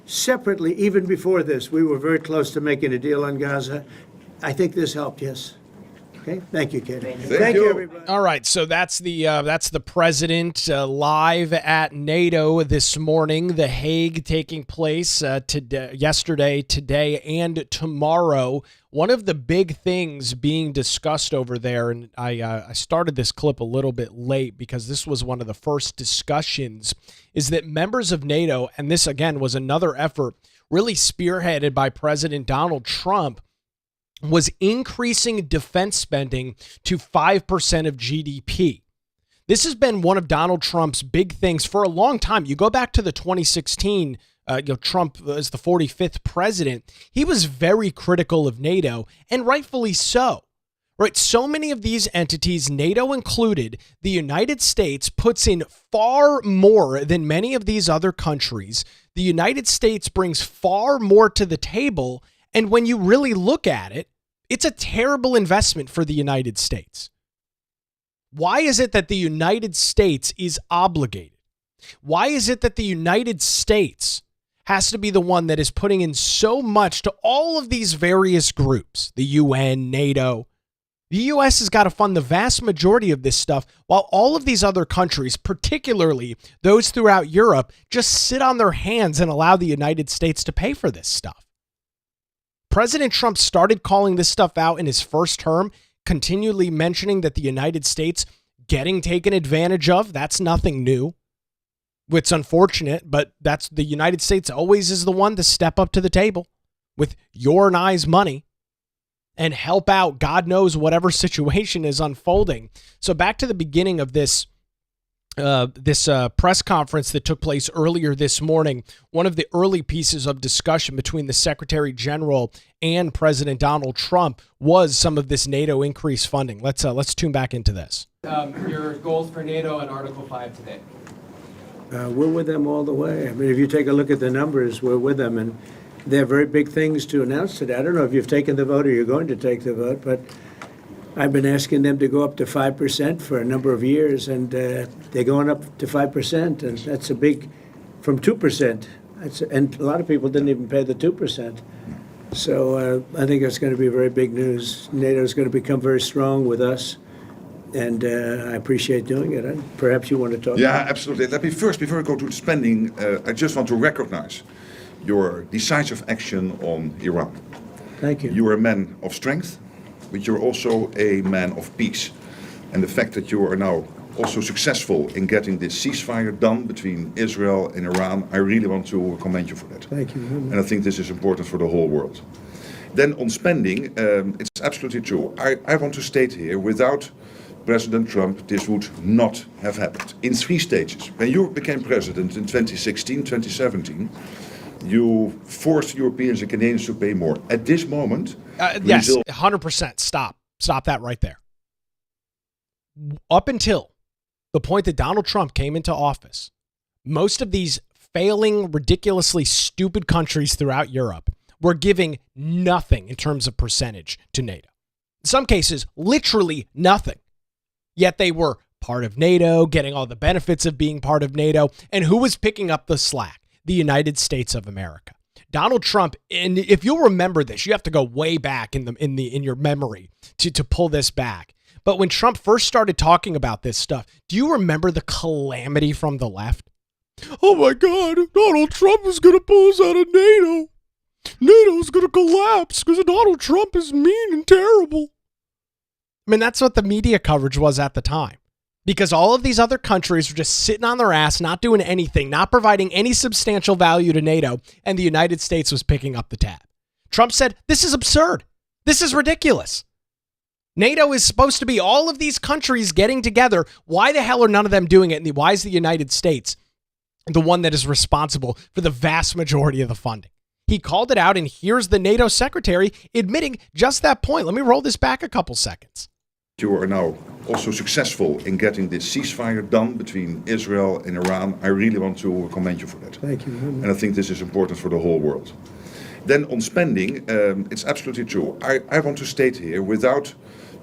separately, even before this, we were very close to making a deal on Gaza. I think this helped, yes. Okay, thank you, Katie. Thank you, everybody. All right, so that's the president live at NATO this morning. The Hague taking place yesterday, today, and tomorrow. One of the big things being discussed over there, and I started this clip a little bit late because this was one of the first discussions, is that members of NATO, and this again was another effort really spearheaded by President Donald Trump, was increasing defense spending to 5% of GDP. This has been one of Donald Trump's big things for a long time. You go back to the 2016, Trump as the 45th president. He was very critical of NATO, and rightfully so. Right? So many of these entities, NATO included, the United States puts in far more than many of these other countries. The United States brings far more to the table. And when you really look at it, it's a terrible investment for the United States. Why is it that the United States is obligated? Why is it that the United States has to be the one that is putting in so much to all of these various groups, the UN, NATO? The U.S. has got to fund the vast majority of this stuff, while all of these other countries, particularly those throughout Europe, just sit on their hands and allow the United States to pay for this stuff. President Trump started calling this stuff out in his first term, continually mentioning that the United States getting taken advantage of. That's nothing new. It's unfortunate, but that's the United States always is the one to step up to the table with your and I's money and help out God knows whatever situation is unfolding. So back to the beginning of this press conference that took place earlier this morning, one of the early pieces of discussion between the Secretary General and President Donald Trump was some of this NATO increased funding. Let's tune back into this. Your goals for NATO and Article 5 today. We're with them all the way. I mean, if you take a look at the numbers, we're with them, and they're very big things to announce today. I don't know if you've taken the vote or you're going to take the vote, but I've been asking them to go up to 5% for a number of years, and they're going up to 5%, and that's a big, from 2%. And a lot of people didn't even pay the 2%. So I think that's going to be very big news. NATO is going to become very strong with us, and I appreciate doing it. Perhaps you want to talk Yeah, about it. absolutely. Let me first, before I go to the spending, I just want to recognize your decisive action on Iran. Thank you. You are a man of strength, but you're also a man of peace. And the fact that you are now also successful in getting this ceasefire done between Israel and Iran, I really want to commend you for that. Thank you very much. And I think this is important for the whole world. Then on spending, it's absolutely true. I want to state here, without President Trump, this would not have happened in 3 stages. When you became president in 2016, 2017, you forced Europeans and Canadians to pay more. At this moment, yes, 100%. Stop that right there. Up until the point that Donald Trump came into office, most of these failing, ridiculously stupid countries throughout Europe were giving nothing in terms of percentage to NATO. In some cases, literally nothing. Yet they were part of NATO, getting all the benefits of being part of NATO. And who was picking up the slack? The United States of America. Donald Trump, and if you'll remember this, you have to go way back in your memory to pull this back. But when Trump first started talking about this stuff, do you remember the calamity from the left? Oh my God, Donald Trump is going to pull us out of NATO. NATO's going to collapse because Donald Trump is mean and terrible. I mean, that's what the media coverage was at the time. Because all of these other countries were just sitting on their ass, not doing anything, not providing any substantial value to NATO, and the United States was picking up the tab. Trump said, this is absurd. This is ridiculous. NATO is supposed to be all of these countries getting together. Why the hell are none of them doing it? And why is the United States the one that is responsible for the vast majority of the funding? He called it out, and here's the NATO secretary admitting just that point. Let me roll this back a couple seconds. You are now also successful in getting this ceasefire done between Israel and Iran. I really want to commend you for that. Thank you. And I think this is important for the whole world. Then on spending, it's absolutely true. I want to state here, without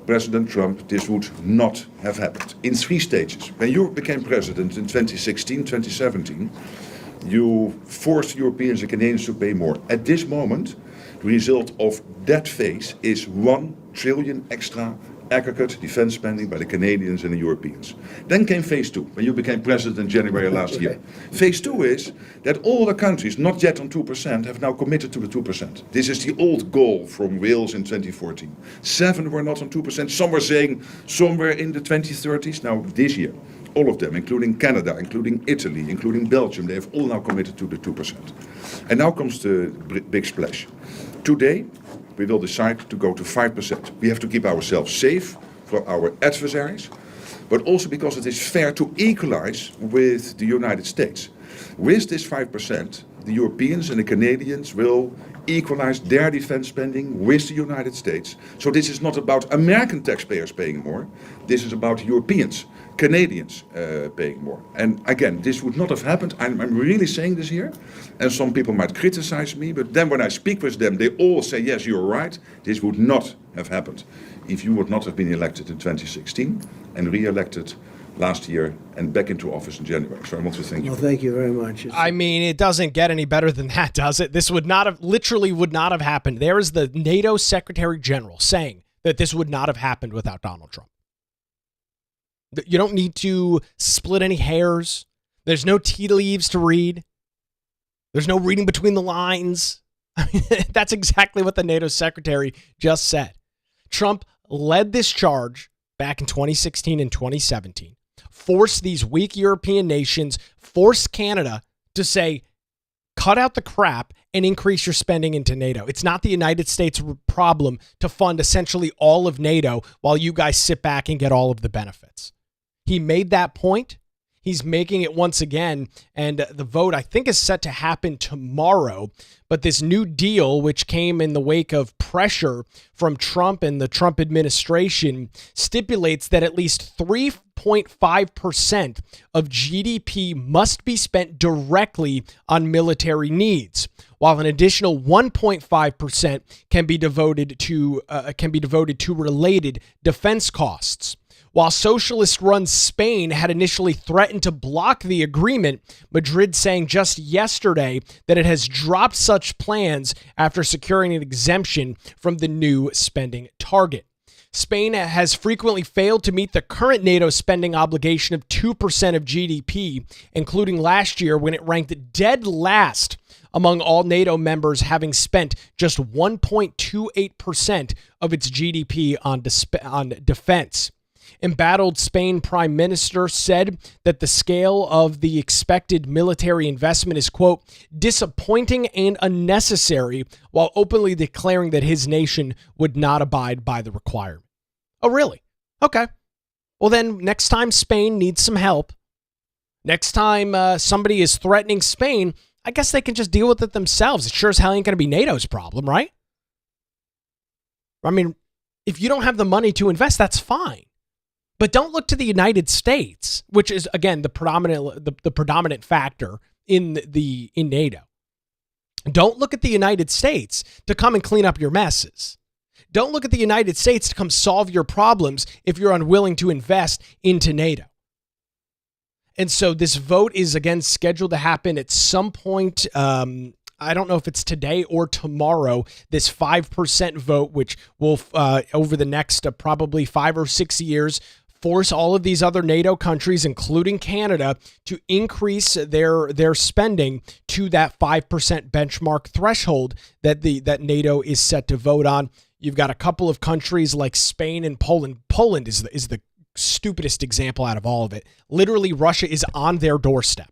President Trump, this would not have happened in 3 stages. When you became president in 2016, 2017, you forced Europeans and Canadians to pay more. At this moment, the result of that phase is $1 trillion extra aggregate defense spending by the Canadians and the Europeans. Then came phase 2, when you became president in January last year. Phase 2 is that all the countries not yet on 2% have now committed to the 2%. This is the old goal from Wales in 2014. 7 were not on 2%. Some were saying somewhere in the 2030s. Now this year, all of them, including Canada, including Italy, including Belgium, they have all now committed to the 2%. And now comes the big splash. Today, we will decide to go to 5%. We have to keep ourselves safe from our adversaries, but also because it is fair to equalize with the United States. With this 5%, the Europeans and the Canadians will equalize their defense spending with the United States. So this is not about American taxpayers paying more. This is about Europeans, Canadians paying more. And again, this would not have happened. I'm really saying this here. And some people might criticize me, but then when I speak with them, they all say, yes, you're right. This would not have happened if you would not have been elected in 2016 and re-elected last year and back into office in January. So I want to thank you. Well, thank you very much. I mean, it doesn't get any better than that, does it? This would not have, literally would not have happened. There is the NATO Secretary General saying that this would not have happened without Donald Trump. You don't need to split any hairs. There's no tea leaves to read. There's no reading between the lines. I mean, that's exactly what the NATO Secretary just said. Trump led this charge back in 2016 and 2017. Force these weak European nations, force Canada to say, cut out the crap and increase your spending into NATO. It's not the United States' problem to fund essentially all of NATO while you guys sit back and get all of the benefits. He made that point. He's making it once again, and the vote, I think, is set to happen tomorrow. But this new deal, which came in the wake of pressure from Trump and the Trump administration, stipulates that at least 3.5% of GDP must be spent directly on military needs, while an additional 1.5% can be devoted to related defense costs. While socialist-run Spain had initially threatened to block the agreement, Madrid saying just yesterday that it has dropped such plans after securing an exemption from the new spending target. Spain has frequently failed to meet the current NATO spending obligation of 2% of GDP, including last year when it ranked dead last among all NATO members, having spent just 1.28% of its GDP on defense. Embattled Spain Prime Minister said that the scale of the expected military investment is, quote, disappointing and unnecessary, while openly declaring that his nation would not abide by the requirement. Oh, really? Okay. Well, then next time Spain needs some help, next time somebody is threatening Spain, I guess they can just deal with it themselves. It sure as hell ain't going to be NATO's problem, right? I mean, if you don't have the money to invest, that's fine. But don't look to the United States, which is, again, the predominant factor in NATO. Don't look at the United States to come and clean up your messes. Don't look at the United States to come solve your problems if you're unwilling to invest into NATO. And so this vote is, again, scheduled to happen at some point. I don't know if it's today or tomorrow, this 5% vote, which will, over the next probably 5 or 6 years, force all of these other NATO countries, including Canada, to increase their spending to that 5% benchmark threshold that NATO is set to vote on. You've got a couple of countries like Spain and Poland. Poland is the stupidest example out of all of it. Literally, Russia is on their doorstep.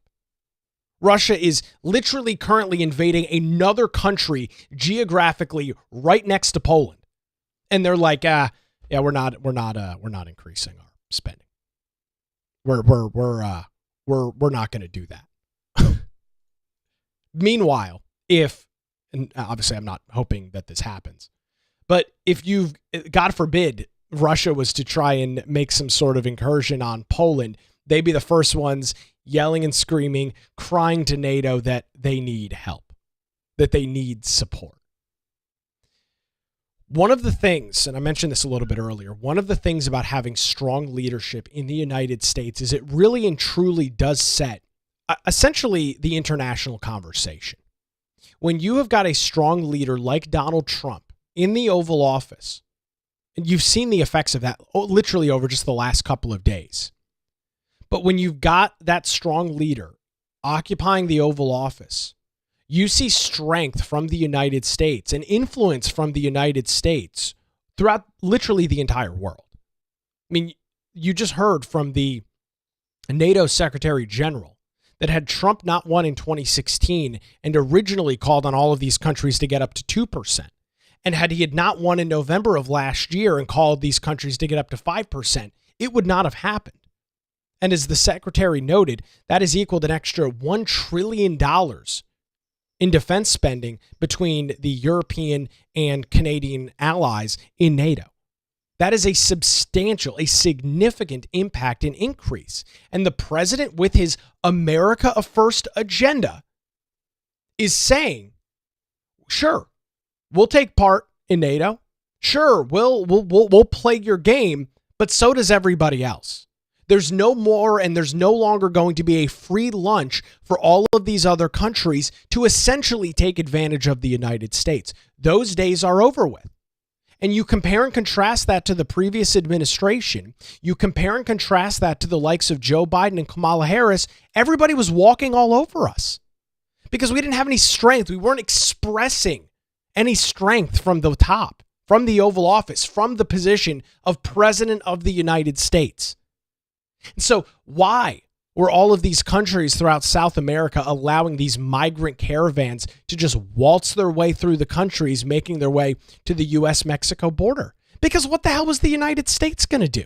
Russia is literally currently invading another country geographically right next to Poland, and they're like, yeah, we're not increasing our spending. We're not going to do that. Meanwhile, and obviously I'm not hoping that this happens, but if God forbid, Russia was to try and make some sort of incursion on Poland, they'd be the first ones yelling and screaming, crying to NATO that they need help, that they need support. One of the things, and I mentioned this a little bit earlier, one of the things about having strong leadership in the United States is it really and truly does set essentially the international conversation. When you have got a strong leader like Donald Trump in the Oval Office, and you've seen the effects of that literally over just the last couple of days. But when you've got that strong leader occupying the Oval Office, you see strength from the United States and influence from the United States throughout literally the entire world. I mean, you just heard from the NATO Secretary General that had Trump not won in 2016 and originally called on all of these countries to get up to 2%. And had he not won in November of last year and called these countries to get up to 5%, it would not have happened. And as the secretary noted, that is equal to an extra $1 trillion in defense spending between the European and Canadian allies in NATO. That is a substantial, a significant impact and increase. And the president, with his America First agenda, is saying, sure, we'll take part in NATO. Sure, we'll play your game, but so does everybody else. There's no more and there's no longer going to be a free lunch for all of these other countries to essentially take advantage of the United States. Those days are over with. And you compare and contrast that to the previous administration. You compare and contrast that to the likes of Joe Biden and Kamala Harris. Everybody was walking all over us because we didn't have any strength. We weren't expressing any strength from the top, from the Oval Office, from the position of President of the United States. And so why were all of these countries throughout South America allowing these migrant caravans to just waltz their way through the countries, making their way to the U.S.-Mexico border? Because what the hell was the United States going to do?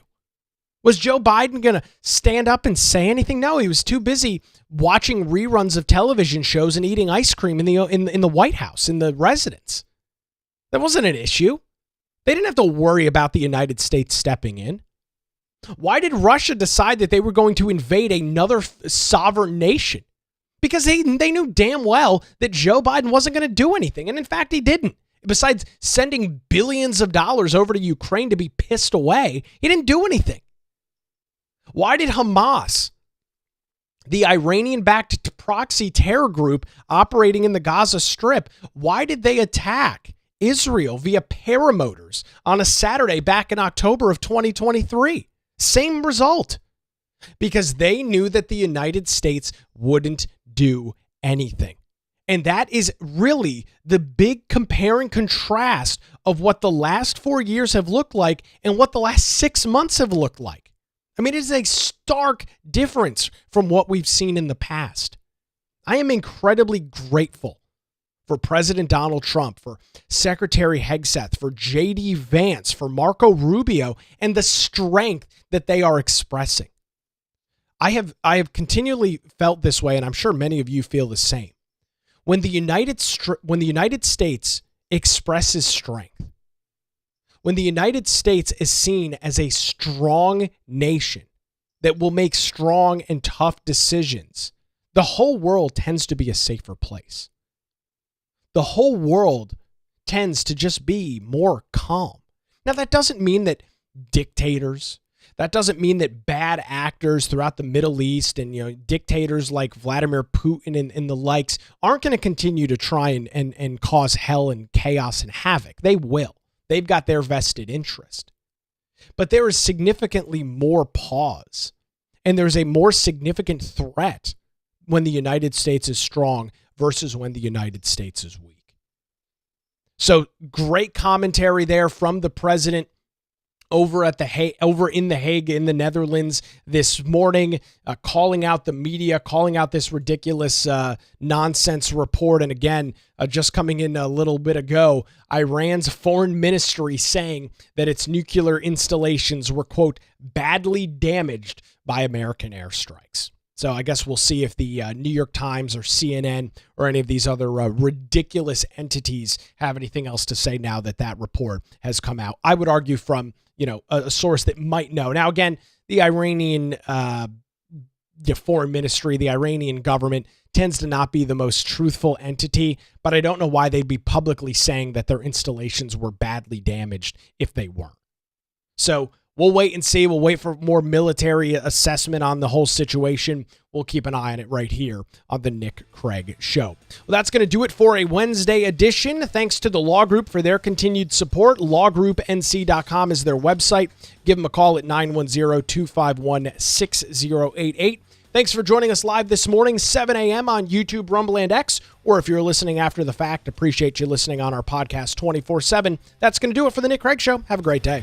Was Joe Biden going to stand up and say anything? No, he was too busy watching reruns of television shows and eating ice cream in the White House, in the residence. That wasn't an issue. They didn't have to worry about the United States stepping in. Why did Russia decide that they were going to invade another sovereign nation? Because they knew damn well that Joe Biden wasn't going to do anything. And in fact, he didn't. Besides sending billions of dollars over to Ukraine to be pissed away, he didn't do anything. Why did Hamas, the Iranian-backed proxy terror group operating in the Gaza Strip, why did they attack Israel via paramotors on a Saturday back in October of 2023? Same result. Because they knew that the United States wouldn't do anything. And that is really the big compare and contrast of what the last 4 years have looked like and what the last 6 months have looked like. I mean, it is a stark difference from what we've seen in the past. I am incredibly grateful for President Donald Trump, for Secretary Hegseth, for J.D. Vance, for Marco Rubio, and the strength that they are expressing. I have continually felt this way, and I'm sure many of you feel the same. When the United States expresses strength, when the United States is seen as a strong nation that will make strong and tough decisions, the whole world tends to be a safer place. The whole world tends to just be more calm. Now, that doesn't mean that dictators, that doesn't mean that bad actors throughout the Middle East and dictators like Vladimir Putin and the likes aren't going to continue to try and cause hell and chaos and havoc. They will. They've got their vested interest. But there is significantly more pause, and there's a more significant threat when the United States is strong versus when the United States is weak. So great commentary there from the president over in the Hague in the Netherlands this morning, calling out the media, calling out this ridiculous nonsense report. And again, just coming in a little bit ago, Iran's foreign ministry saying that its nuclear installations were, quote, badly damaged by American airstrikes. So I guess we'll see if the New York Times or CNN or any of these other ridiculous entities have anything else to say now that that report has come out. I would argue from, a source that might know. Now, again, the Iranian foreign ministry, the Iranian government tends to not be the most truthful entity, but I don't know why they'd be publicly saying that their installations were badly damaged if they weren't. So we'll wait and see. We'll wait for more military assessment on the whole situation. We'll keep an eye on it right here on the Nick Craig Show. Well, that's going to do it for a Wednesday edition. Thanks to the Law Group for their continued support. LawGroupNC.com is their website. Give them a call at 910-251-6088. Thanks for joining us live this morning, 7 a.m. on YouTube, Rumble, and X. Or if you're listening after the fact, appreciate you listening on our podcast 24/7. That's going to do it for the Nick Craig Show. Have a great day.